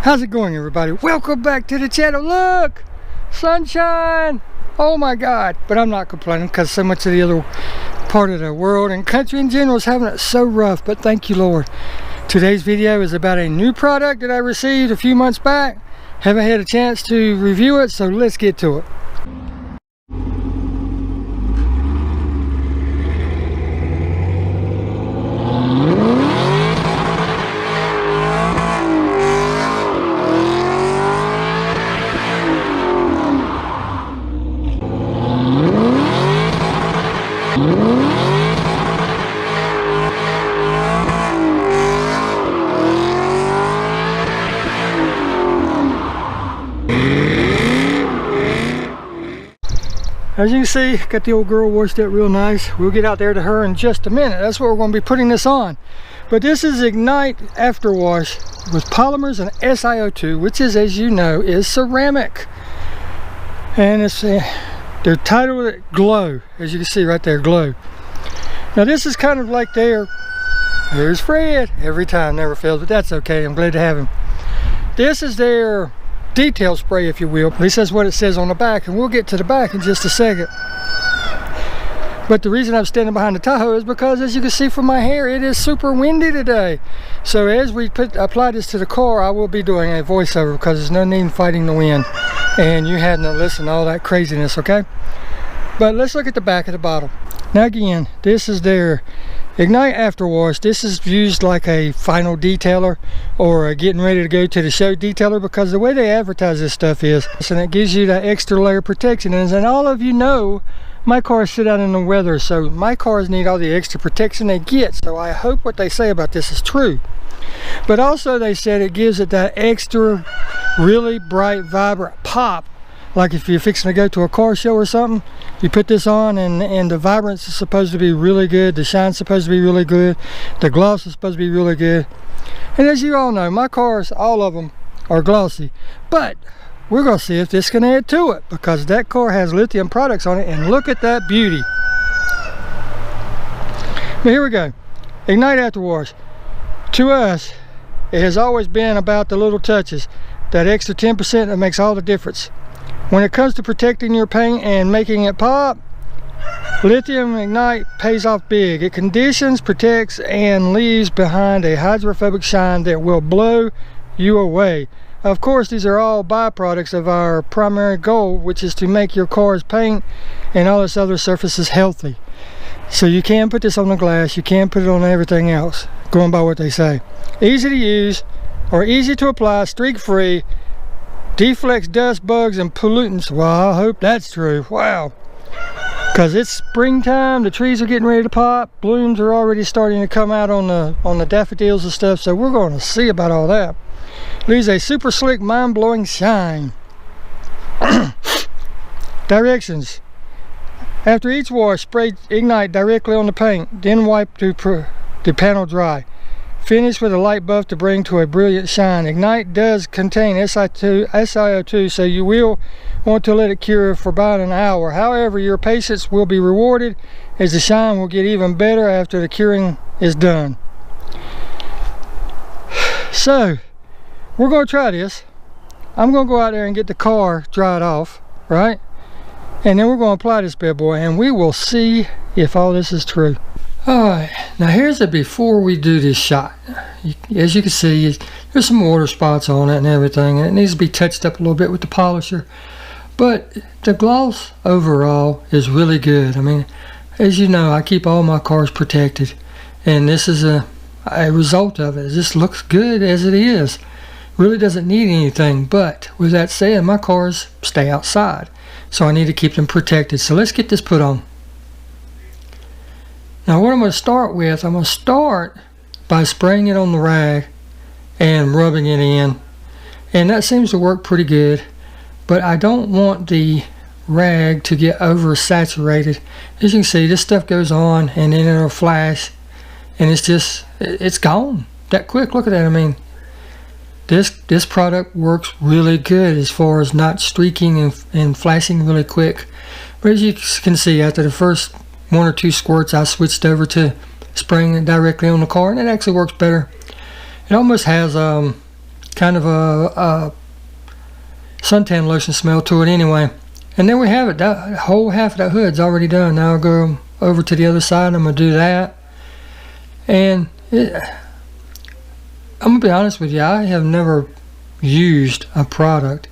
How's it going, everybody? Welcome back to the channel. Look, sunshine. Oh my God. But I'm not complaining because so much of the other part of the world and country in general is having it so rough, but thank you, Lord. Today's video is about a new product that I received a few months back. Haven't had a chance to review it, so let's get to it. As you can see, got the old girl washed up real nice. We'll get out there to her in just a minute. That's what we're going to be putting this on. But this is Ignite After Wash with polymers and SiO2, which is, as you know, is ceramic. And it's they're titled it Glow, as you can see right there, Glow. Now this is kind of like there's Fred. Every time, never fails, but that's okay. I'm glad to have him. This is their detail spray, if you will. At least that's what it says on the back, and we'll get to the back in just a second. But the reason I'm standing behind the Tahoe is because, as you can see from my hair, it is super windy today. So as we apply this to the car, I will be doing a voiceover because there's no need in fighting the wind, and you hadn't to listen to all that craziness, okay? But let's look at the back of the bottle. Now again, this is their Ignite After Wash. This is used like a final detailer or a getting ready to go to the show detailer, because the way they advertise this stuff is, and it gives you that extra layer of protection. And all of you know, my cars sit out in the weather, so my cars need all the extra protection they get. So I hope what they say about this is true. But also they said it gives it that extra really bright, vibrant pop. Like if you're fixing to go to a car show or something, you put this on and the vibrance is supposed to be really good, the shine's supposed to be really good, the gloss is supposed to be really good. And as you all know, my cars, all of them are glossy. But we're going to see if this can add to it, because that car has lithium products on it, and look at that beauty. But here we go. Ignite After Wash. To us, it has always been about the little touches. That extra 10% that makes all the difference. When it comes to protecting your paint and making it pop, Lithium Ignite pays off big. It conditions, protects, and leaves behind a hydrophobic shine that will blow you away. Of course, these are all byproducts of our primary goal, which is to make your car's paint and all its other surfaces healthy. So you can put this on the glass, you can put it on everything else, going by what they say. Easy to use, or easy to apply, streak-free, deflects dust, bugs, and pollutants. Well, I hope that's true. Wow. Because it's springtime, the trees are getting ready to pop, blooms are already starting to come out on the daffodils and stuff, so we're going to see about all that. Leaves a super slick, mind-blowing shine. Directions. After each wash, spray Ignite directly on the paint, then wipe the panel dry. Finish with a light buff to bring to a brilliant shine. Ignite does contain SiO2, so you will want to let it cure for about an hour. However, your patience will be rewarded, as the shine will get even better after the curing is done. So, we're going to try this. I'm going to go out there and get the car dried off, right? And then we're going to apply this bad boy, and we will see if all this is true. Alright, now here's it before we do this shot. As you can see, there's some water spots on it and everything, and it needs to be touched up a little bit with the polisher. But the gloss overall is really good. I mean, as you know, I keep all my cars protected, and this is a result of it. It just looks good as it is. Really doesn't need anything, but with that said, my cars stay outside, so I need to keep them protected. So let's get this put on. Now what I'm going to start with, I'm going to start by spraying it on the rag and rubbing it in, and that seems to work pretty good. But I don't want the rag to get oversaturated. As you can see, this stuff goes on and then it'll flash, and it's gone that quick. Look at that. I mean, this product works really good as far as not streaking and flashing really quick. But as you can see, after the first 1 or 2 squirts, I switched over to spraying it directly on the car, and it actually works better. It almost has kind of a suntan lotion smell to it anyway. And there we have it. That whole half of that hood's already done. Now I'll go over to the other side. I'm gonna do that. And I'm gonna be honest with you, I have never used a product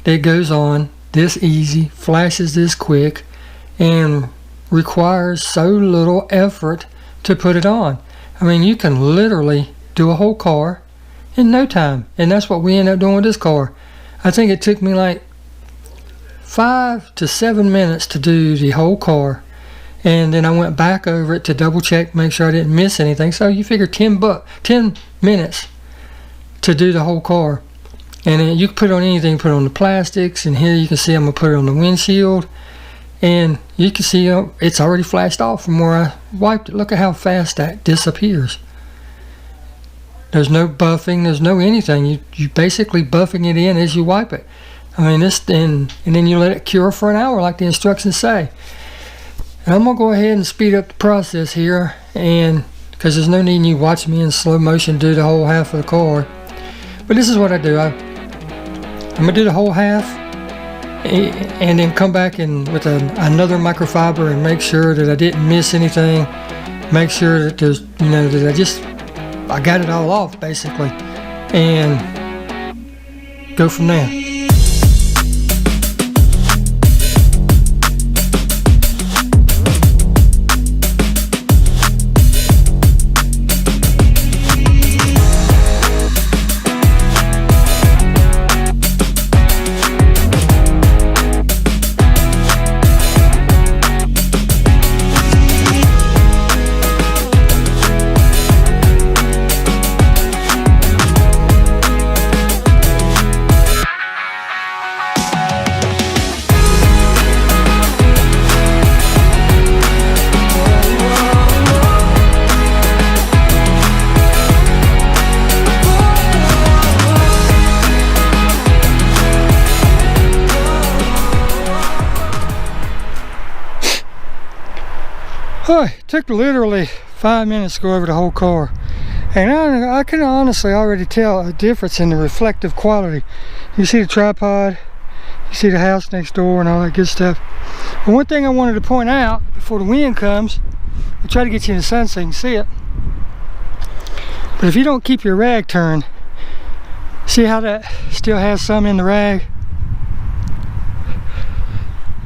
that goes on this easy, flashes this quick, and requires so little effort to put it on. I mean, you can literally do a whole car in no time, and that's what we ended up doing with this car. I think it took me like 5 to 7 minutes to do the whole car, and then I went back over it to double check, make sure I didn't miss anything. So you figure 10 minutes to do the whole car. And then you can put it on anything, put it on the plastics, and here you can see I'm gonna put it on the windshield, and you can see it's already flashed off from where I wiped it. Look at how fast that disappears. There's no buffing, there's no anything. You basically buffing it in as you wipe it. I mean, and then you let it cure for an hour like the instructions say. And I'm gonna go ahead and speed up the process here, and because there's no need in you watching me in slow motion do the whole half of the car. But this is what I do. I'm gonna do the whole half, and then come back and with another microfiber and make sure that I didn't miss anything. Make sure that there's, that I got it all off basically, and go from there. Oh, it took literally 5 minutes to go over the whole car, and I can honestly already tell a difference in the reflective quality. You see the tripod, you see the house next door and all that good stuff. And one thing I wanted to point out before the wind comes, I'll try to get you in the sun so you can see it, but if you don't keep your rag turned, see how that still has some in the rag?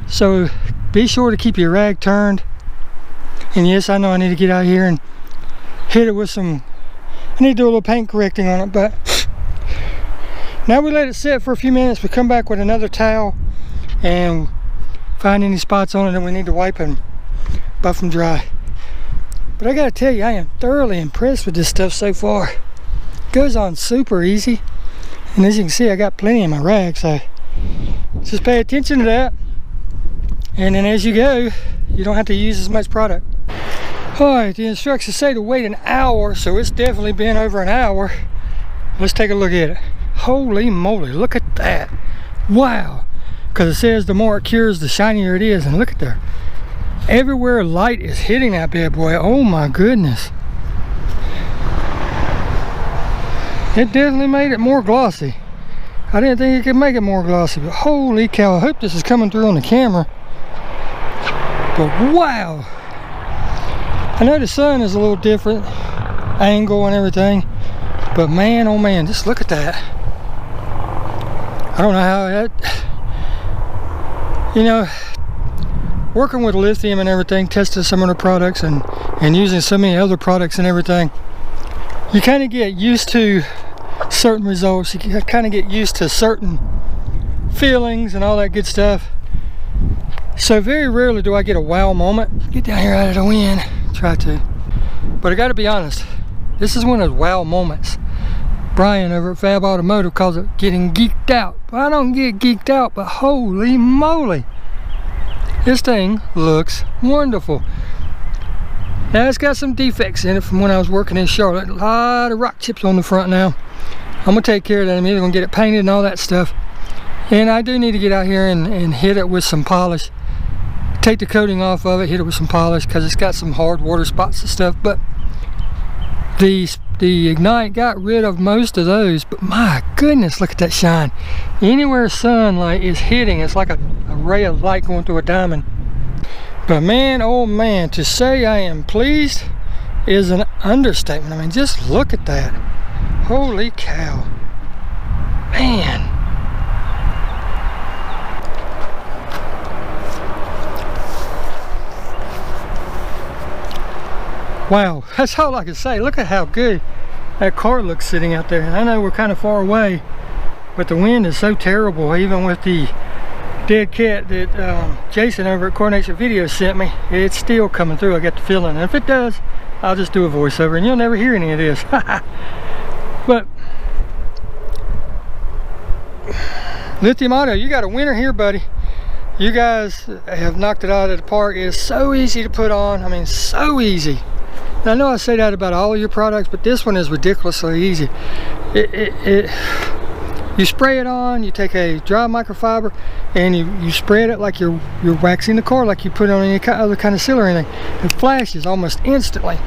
So be sure to keep your rag turned. And yes, I know I need to get out here and hit it with some, I need to do a little paint correcting on it, but now we let it sit for a few minutes. We come back with another towel and find any spots on it that we need to wipe and buff them dry. But I gotta tell you, I am thoroughly impressed with this stuff so far. It goes on super easy, and as you can see, I got plenty in my rag, so just pay attention to that, and then as you go, you don't have to use as much product. Alright, the instructions say to wait an hour, so it's definitely been over an hour. Let's take a look at it. Holy moly, look at that. Wow. Because it says the more it cures, the shinier it is. And look at there. Everywhere light is hitting that bad boy. Oh my goodness. It definitely made it more glossy. I didn't think it could make it more glossy, but holy cow, I hope this is coming through on the camera. But wow. I know the sun is a little different angle and everything, but man, oh man, just look at that. I don't know how that, working with lithium and everything, testing some of the products and using so many other products and everything, you kind of get used to certain results. You kind of get used to certain feelings and all that good stuff. So very rarely do I get a wow moment. Get down here out of the wind. Try to. But I gotta be honest, this is one of those wow moments. Brian over at Fab Automotive calls it getting geeked out. Well, I don't get geeked out, but holy moly. This thing looks wonderful. Now it's got some defects in it from when I was working in Charlotte. A lot of rock chips on the front now. I'm gonna take care of that. I'm either gonna get it painted and all that stuff. And I do need to get out here and hit it with some polish. Take the coating off of it, hit it with some polish, because it's got some hard water spots and stuff, but The Ignite got rid of most of those, but my goodness, look at that shine. Anywhere sunlight is hitting, it's like a ray of light going through a diamond. But man, oh man, to say I am pleased is an understatement. I mean, just look at that. Holy cow. Man. Wow, that's all I can say. Look at how good that car looks sitting out there. And I know we're kind of far away, but the wind is so terrible. Even with the dead cat that Jason over at Coordination Video sent me, it's still coming through. I got the feeling. And if it does, I'll just do a voiceover and you'll never hear any of this. But Lithium Auto, you got a winner here, buddy. You guys have knocked it out of the park. It's so easy to put on. I mean, so easy. And I know I say that about all of your products, but this one is ridiculously easy. You spray it on, you take a dry microfiber and you spread it like you're waxing the car, like you put on any other kind of seal or anything. It flashes almost instantly.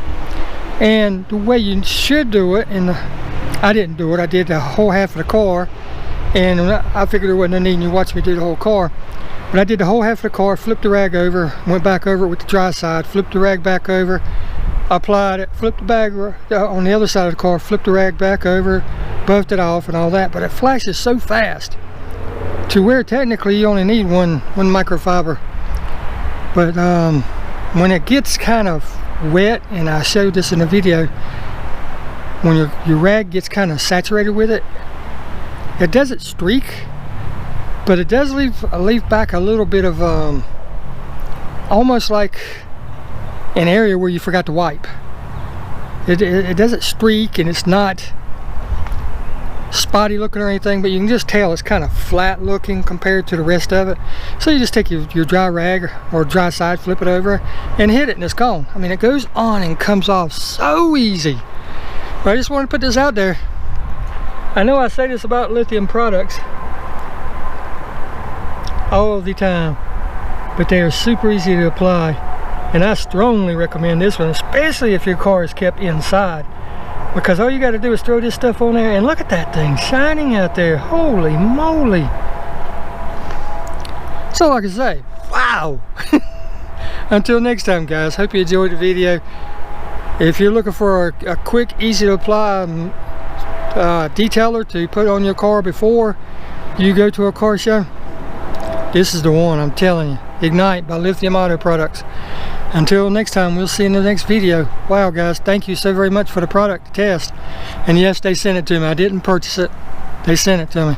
And the way you should do it, and I didn't do it, I did the whole half of the car, and I figured there wasn't no need, and you watch me do the whole car. But I did the whole half of the car, flipped the rag over, went back over it with the dry side, flipped the rag back over, applied it, flipped the bag on the other side of the car, flipped the rag back over, buffed it off and all that. But it flashes so fast to where technically you only need one microfiber. But when it gets kind of wet, and I showed this in the video, when your rag gets kind of saturated with it, it doesn't streak, but it does leave back a little bit of almost like an area where you forgot to wipe. It doesn't streak, and it's not spotty looking or anything, but you can just tell it's kind of flat looking compared to the rest of it. So you just take your dry rag or dry side, flip it over and hit it, and it's gone. I mean, it goes on and comes off so easy. But I just want to put this out there. I know I say this about lithium products all the time, but they are super easy to apply. And I strongly recommend this one, especially if your car is kept inside, because all you got to do is throw this stuff on there, and look at that thing shining out there. Holy moly. That's all I can say. Wow. Until next time, guys, hope you enjoyed the video. If you're looking for a quick, easy to apply detailer to put on your car before you go to a car show, this is the one, I'm telling you. Ignite by Lithium Auto Products. Until next time, we'll see you in the next video. Wow, guys, thank you so very much for the product to test. And yes, they sent it to me. I didn't purchase it. They sent it to me.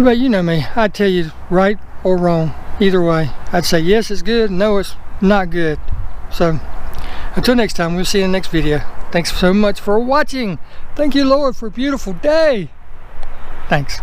But you know me, I'd tell you right or wrong. Either way, I'd say yes, it's good, no, it's not good. So until next time, we'll see you in the next video. Thanks so much for watching. Thank you, Lord, for a beautiful day. Thanks.